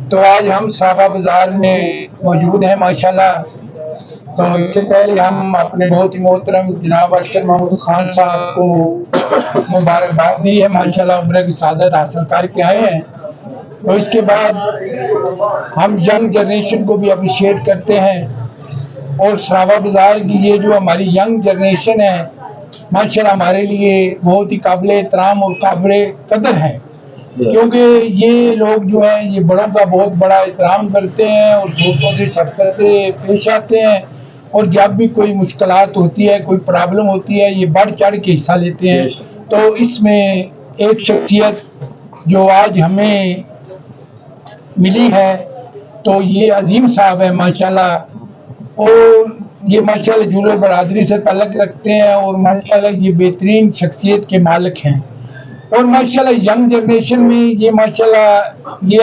तो आज हम साबा बाजार में मौजूद हैं माशाल्लाह। तो इससे पहले हम अपने बहुत ही मोहतरम जनाब अरशद महमूद खान साहब को मुबारकबाद दी है, माशाल्लाह उम्र की सआदत हासिल करके आए हैं। तो इसके बाद हम यंग जनरेशन को भी अप्रिशिएट करते हैं और साबा बाजार की ये जो हमारी यंग जनरेशन है माशाल्लाह हमारे लिए बहुत ही काबिल एहतराम और काबिल कदर है, क्योंकि ये लोग जो है ये बड़ों का बहुत बड़ा एहतराम करते हैं और छोटों से शफ़क़त से पेश आते हैं, और जब भी कोई मुश्किलात होती है, कोई प्रॉब्लम होती है, ये बढ़ चढ़ के हिस्सा लेते हैं। तो इसमें एक शख्सियत जो आज हमें मिली है तो ये अजीम साहब है माशाल्लाह, और ये माशाल्लाह जूलर बरादरी से ताल्लुक़ रखते हैं और माशाल्लाह ये बेहतरीन शख्सियत के मालिक हैं। और माशाल्लाह यंग जनरेशन में ये माशाल्लाह ये